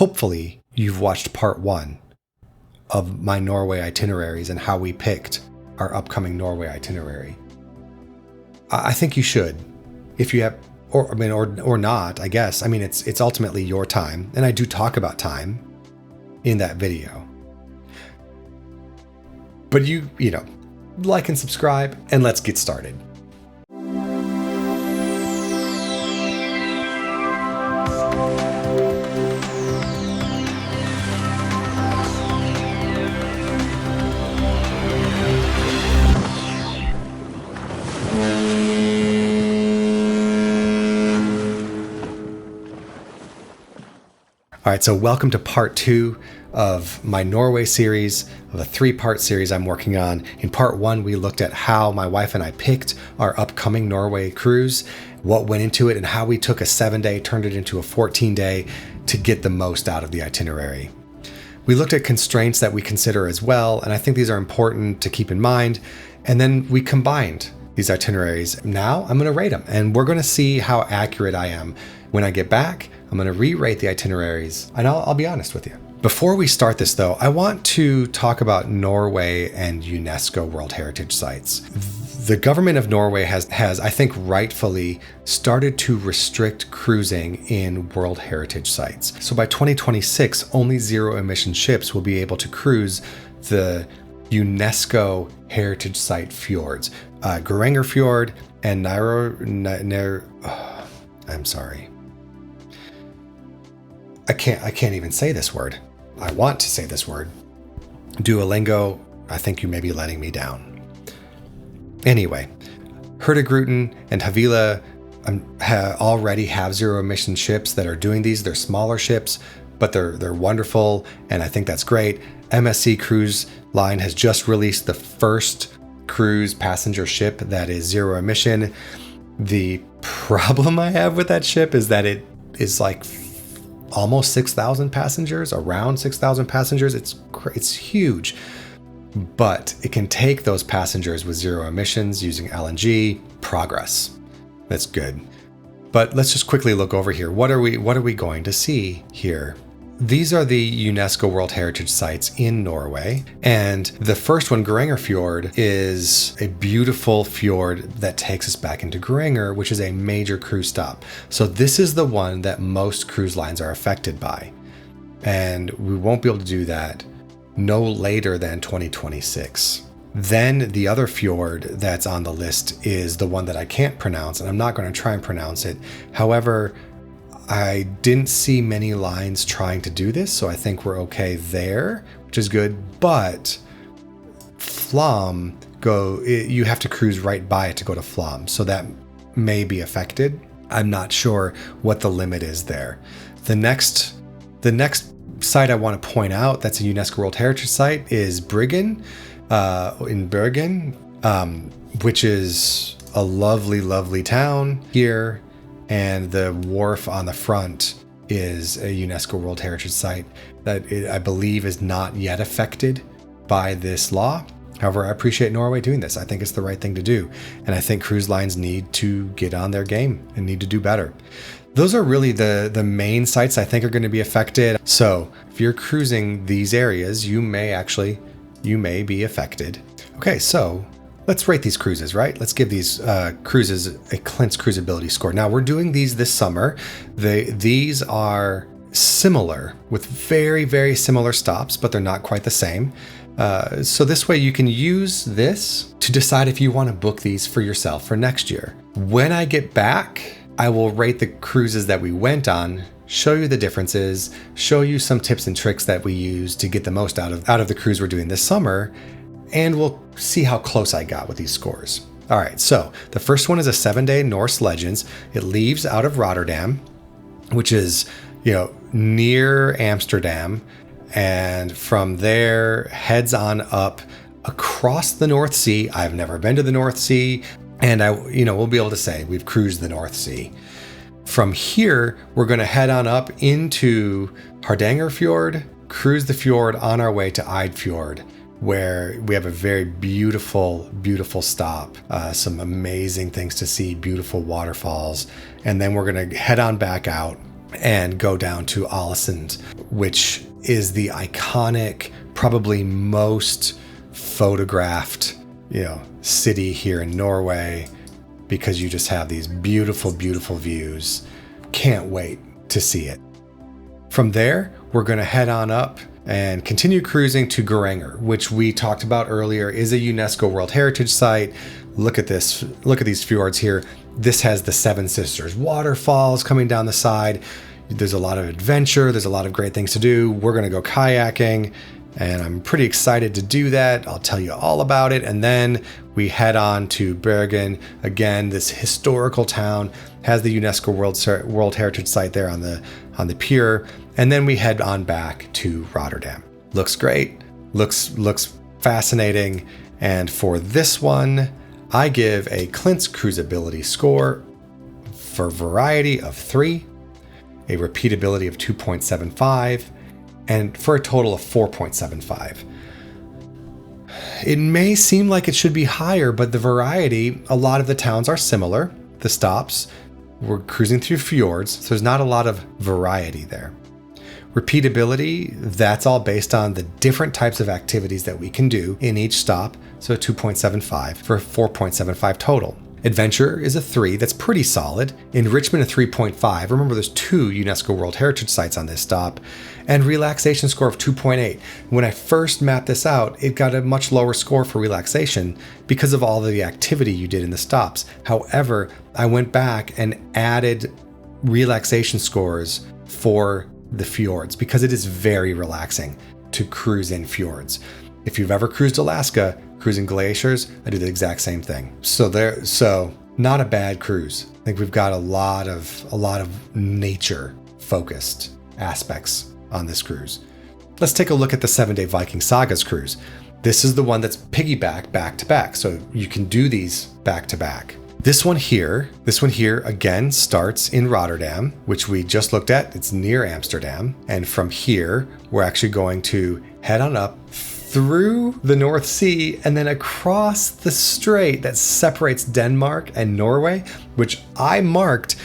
hopefully you've watched part 1 of my Norway itineraries and how we picked our upcoming Norway itinerary. I think you should, if you have, or not, I guess. I mean, it's ultimately your time, and I do talk about time in that video. But you know, like and subscribe, and let's get started. All right, so welcome to part 2 of my Norway series, of a 3-part series I'm working on. In part 1, we looked at how my wife and I picked our upcoming Norway cruise, what went into it, and how we took a 7-day, turned it into a 14-day to get the most out of the itinerary. We looked at constraints that we consider as well, and I think these are important to keep in mind. And then we combined these itineraries. Now I'm going to rate them, and we're going to see how accurate I am. When I get back, I'm going to re-rate the itineraries, and I'll be honest with you. Before we start this, though, I want to talk about Norway and UNESCO World Heritage Sites. The government of Norway has, I think, rightfully started to restrict cruising in World Heritage Sites. So by 2026, only zero-emission ships will be able to cruise the UNESCO Heritage Site fjords, Geiranger Fjord and I'm sorry. I can't even say this word. I want to say this word. Duolingo, I think you may be letting me down. Anyway, Hurtigruten and Havila already have zero-emission ships that are doing these. They're smaller ships, but they're wonderful, and I think that's great. MSC Cruise Line has just released the first cruise passenger ship that is zero emission. The problem I have with that ship is that it is like almost 6,000 passengers, around 6,000 passengers. It's huge, but it can take those passengers with zero emissions using LNG. Progress. That's good. But let's just quickly look over here. What are we going to see here? These are the UNESCO World Heritage Sites in Norway. And the first one, Geiranger Fjord, is a beautiful fjord that takes us back into Geiranger, which is a major cruise stop. So this is the one that most cruise lines are affected by. And we won't be able to do that no later than 2026. Then the other fjord that's on the list is the one that I can't pronounce, and I'm not going to try and pronounce it. However, I didn't see many lines trying to do this, so I think we're okay there, which is good. But Flåm, you have to cruise right by it to go to Flåm, so that may be affected. I'm not sure what the limit is there. The next site I want to point out that's a UNESCO World Heritage Site is Bryggen in Bergen, which is a lovely, lovely town here. And the wharf on the front is a UNESCO World Heritage Site that I believe is not yet affected by this law. However, I appreciate Norway doing this. I think it's the right thing to do. And I think cruise lines need to get on their game and need to do better. Those are really the main sites I think are going to be affected. So if you're cruising these areas, you may be affected. Okay, so let's rate these cruises, right? Let's give these cruises a Clint's Cruisability score. Now, we're doing these this summer. These are similar with very, very similar stops, but they're not quite the same. So this way you can use this to decide if you want to book these for yourself for next year. When I get back, I will rate the cruises that we went on, show you the differences, show you some tips and tricks that we use to get the most out of the cruise we're doing this summer, and we'll see how close I got with these scores. All right, so the first one is a 7-day Norse Legends. It leaves out of Rotterdam, which is, near Amsterdam, and from there heads on up across the North Sea. I've never been to the North Sea, and we'll be able to say we've cruised the North Sea. From here, we're going to head on up into Hardanger Fjord, cruise the fjord on our way to Eidfjord, where we have a very beautiful, beautiful stop, some amazing things to see, beautiful waterfalls. And then we're going to head on back out and go down to Ålesund, which is the iconic, probably most photographed, city here in Norway, because you just have these beautiful, beautiful views. Can't wait to see it. From there, we're going to head on up and continue cruising to Geiranger, which we talked about earlier is a UNESCO World Heritage Site. Look at this. Look at these fjords here. This has the Seven Sisters waterfalls coming down the side. There's a lot of adventure. There's a lot of great things to do. We're going to go kayaking, and I'm pretty excited to do that. I'll tell you all about it. And then we head on to Bergen. Again, this historical town has the UNESCO World Heritage Site there on the pier. And then we head on back to Rotterdam. Looks great. Looks fascinating. And for this one, I give a Clint's Cruisability score for variety of 3, a repeatability of 2.75, and for a total of 4.75. It may seem like it should be higher, but the variety, a lot of the towns are similar. The stops, we're cruising through fjords, so there's not a lot of variety there. Repeatability, that's all based on the different types of activities that we can do in each stop, so 2.75 for 4.75 total. Adventure is a 3, that's pretty solid. Enrichment a 3.5. Remember, there's 2 UNESCO World Heritage Sites on this stop. And relaxation score of 2.8. When I first mapped this out, it got a much lower score for relaxation because of all of the activity you did in the stops. However, I went back and added relaxation scores for the fjords because it is very relaxing to cruise in fjords. If you've ever cruised Alaska, cruising glaciers, I do the exact same thing. So not a bad cruise. I think we've got a lot of nature focused aspects on this cruise. Let's take a look at the 7-day Viking Sagas cruise. This is the one that's piggyback back to back, so you can do these back to back. This one here again starts in Rotterdam, which we just looked at. It's near Amsterdam. And from here, we're actually going to head on up through the North Sea and then across the strait that separates Denmark and Norway, which I marked.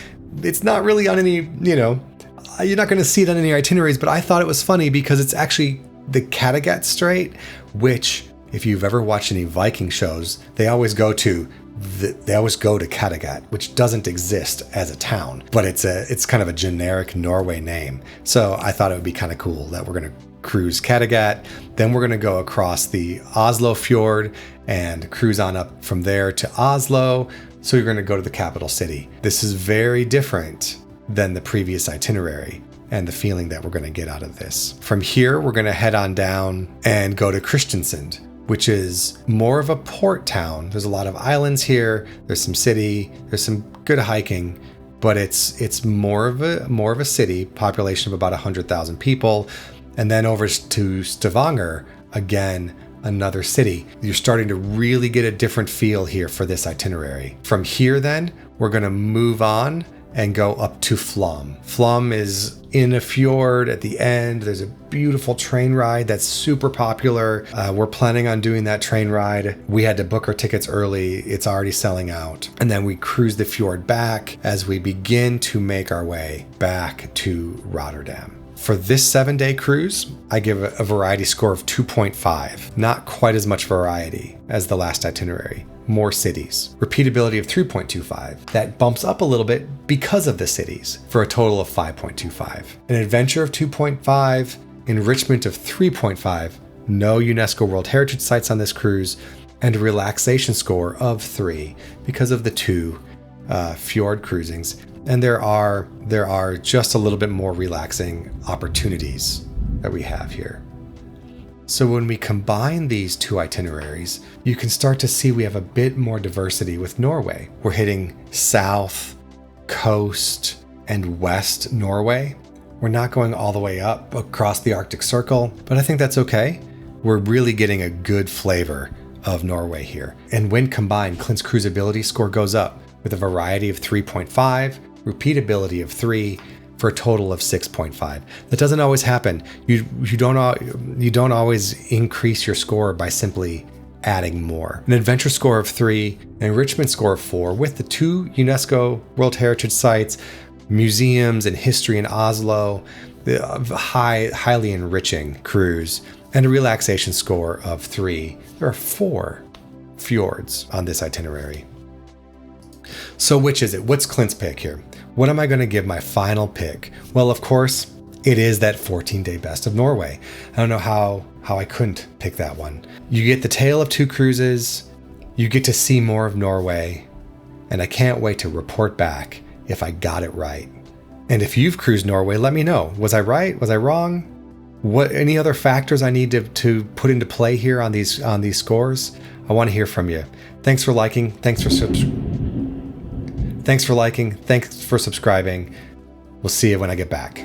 It's not really on any, you're not going to see it on any itineraries, but I thought it was funny because it's actually the Kattegat Strait, which if you've ever watched any Viking shows, they always go to Kattegat, which doesn't exist as a town, but it's kind of a generic Norway name. So I thought it would be kind of cool that we're going to cruise Kattegat, then we're going to go across the Oslo Fjord and cruise on up from there to Oslo. So you're going to go to the capital city. This is very different than the previous itinerary and the feeling that we're going to get out of this. From here, we're going to head on down and go to Kristiansand, which is more of a port town. There's a lot of islands here. There's some city. There's some good hiking, but it's more of a city, population of about 100,000 people. And then over to Stavanger, again, another city. You're starting to really get a different feel here for this itinerary. From here then, we're going to move on and go up to Flum. Flum is in a fjord at the end. There's a beautiful train ride that's super popular. We're planning on doing that train ride. We had to book our tickets early. It's already selling out. And then we cruise the fjord back as we begin to make our way back to Rotterdam. For this 7-day cruise, I give a variety score of 2.5. Not quite as much variety as the last itinerary. More cities. Repeatability of 3.25. That bumps up a little bit because of the cities for a total of 5.25. An adventure of 2.5. Enrichment of 3.5. No UNESCO World Heritage Sites on this cruise. And a relaxation score of 3 because of the 2 fjord cruisings. And there are just a little bit more relaxing opportunities that we have here. So when we combine these 2 itineraries, you can start to see we have a bit more diversity with Norway. We're hitting south, coast, and west Norway. We're not going all the way up across the Arctic Circle, but I think that's okay. We're really getting a good flavor of Norway here. And when combined, Clint's Cruisability score goes up with a variety of 3.5, repeatability of 3, for a total of 6.5. That doesn't always happen. You don't always increase your score by simply adding more. An adventure score of 3, an enrichment score of 4, with the 2 UNESCO World Heritage Sites, museums and history in Oslo, the highly enriching cruise, and a relaxation score of 3. There are 4 fjords on this itinerary. So which is it? What's Clint's pick here? What am I going to give my final pick? Well, of course, it is that 14-day best of Norway. I don't know how I couldn't pick that one. You get the tale of 2 cruises, you get to see more of Norway, and I can't wait to report back if I got it right. And if you've cruised Norway, let me know. Was I right? Was I wrong? What any other factors I need to put into play here on these scores? I want to hear from you. Thanks for liking. Thanks for subscribing. We'll see you when I get back.